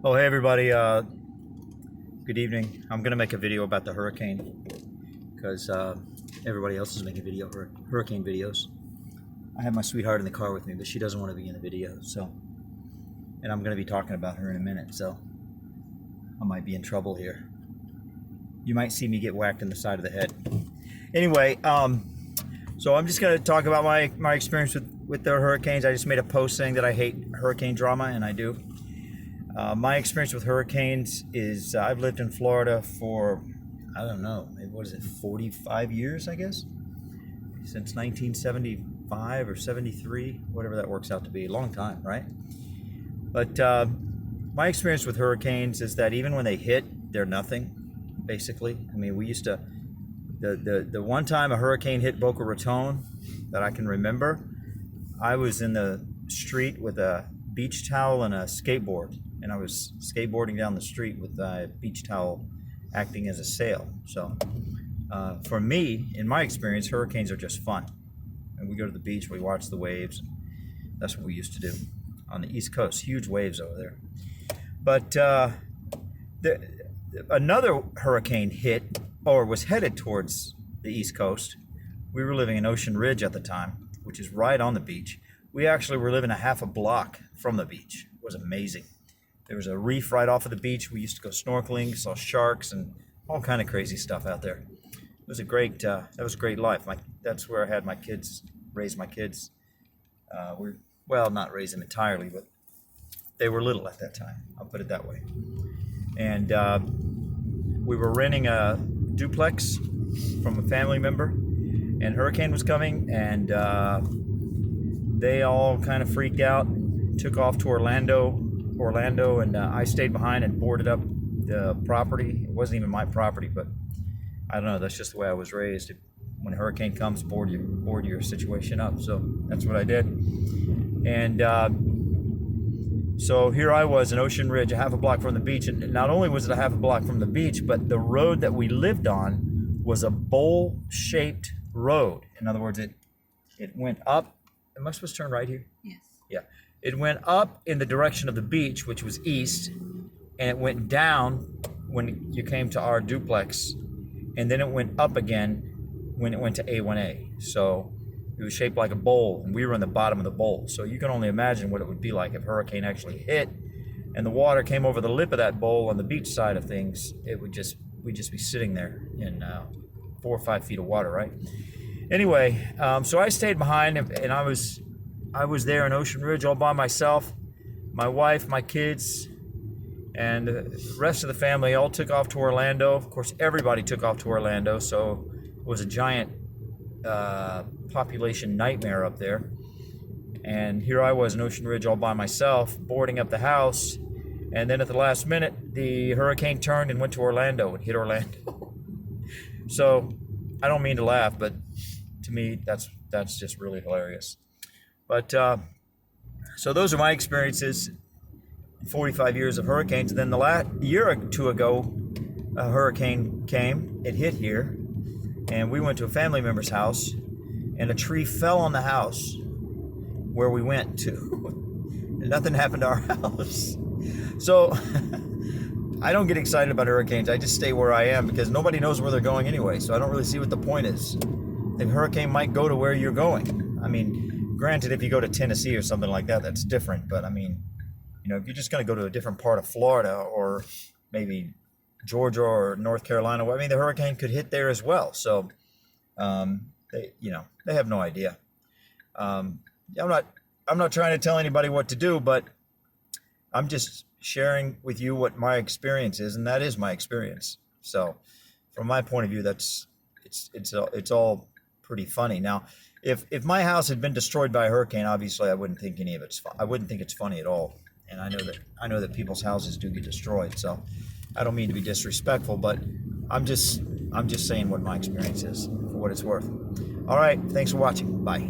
Oh, hey everybody. Good evening. I'm gonna make a video about the hurricane because everybody else is making hurricane videos. I have my sweetheart in the car with me, but she doesn't want to be in the video. And I'm gonna be talking about her in a minute, so I might be in trouble here. You might see me get whacked in the side of the head. Anyway, so I'm just gonna talk about my experience with the hurricanes. I just made a post saying that I hate hurricane drama, and I do. My experience with hurricanes is I've lived in Florida for, I don't know, maybe what is it, 45 years, I guess? Since 1975 or 73, whatever that works out to be, a long time, right? But my experience with hurricanes is that even when they hit, they're nothing, basically. I mean, we used to, the one time a hurricane hit Boca Raton that I can remember, I was in the street with a beach towel and a skateboard. And I was skateboarding down the street with a beach towel acting as a sail. So for me, in my experience, hurricanes are just fun. And we go to the beach, we watch the waves. That's what we used to do on the East Coast. Huge waves over there. But another hurricane hit, or was headed towards the East Coast. We were living in Ocean Ridge at the time, which is right on the beach. We actually were living a half a block from the beach. It was amazing. There was a reef right off of the beach. We used to go snorkeling, saw sharks and all kind of crazy stuff out there. It was a great, that was a great life. That's where I had my kids, raised my kids. Well, not raise them entirely, but they were little at that time. I'll put it that way. And we were renting a duplex from a family member, and hurricane was coming, and they all kind of freaked out, took off to Orlando, and I stayed behind and boarded up the property. It wasn't even my property, but I don't know, that's just the way I was raised. When a hurricane comes, board your situation up. So that's what I did. And so here I was in Ocean Ridge, a half a block from the beach, and not only was it a half a block from the beach, but the road that we lived on was a bowl-shaped road. In other words, it went up. Am I supposed to turn right here? Yes. Yeah. It went up in the direction of the beach, which was east, and it went down when you came to our duplex, and then it went up again when it went to A1A. So it was shaped like a bowl, and we were in the bottom of the bowl. So you can only imagine what it would be like if a hurricane actually hit and the water came over the lip of that bowl on the beach side of things. We'd just be sitting there in 4 or 5 feet of water, right? Anyway, so I stayed behind, and I was there in Ocean Ridge all by myself. My wife, my kids, and the rest of the family all took off to Orlando. Of course, everybody took off to Orlando, so it was a giant population nightmare up there. And here I was in Ocean Ridge all by myself, boarding up the house. And then at the last minute, the hurricane turned and went to Orlando and hit Orlando. So I don't mean to laugh, but to me, that's just really hilarious. But so those are my experiences in 45 years of hurricanes. And then the last year or two ago, a hurricane came. It hit here, and we went to a family member's house, and a tree fell on the house where we went to. And nothing happened to our house. So I don't get excited about hurricanes. I just stay where I am because nobody knows where they're going anyway. So I don't really see what the point is. The hurricane might go to where you're going. I mean, granted, if you go to Tennessee or something like that, that's different. But I mean, if you're just going to go to a different part of Florida or maybe Georgia or North Carolina, I mean, the hurricane could hit there as well. So, they have no idea. I'm not trying to tell anybody what to do, but I'm just sharing with you what my experience is, and that is my experience. So, from my point of view, it's all pretty funny. Now, if my house had been destroyed by a hurricane, obviously I wouldn't think any of it's I wouldn't think it's funny at all. And I know that people's houses do get destroyed. So I don't mean to be disrespectful, but I'm just saying what my experience is for what it's worth. All right, thanks for watching. Bye.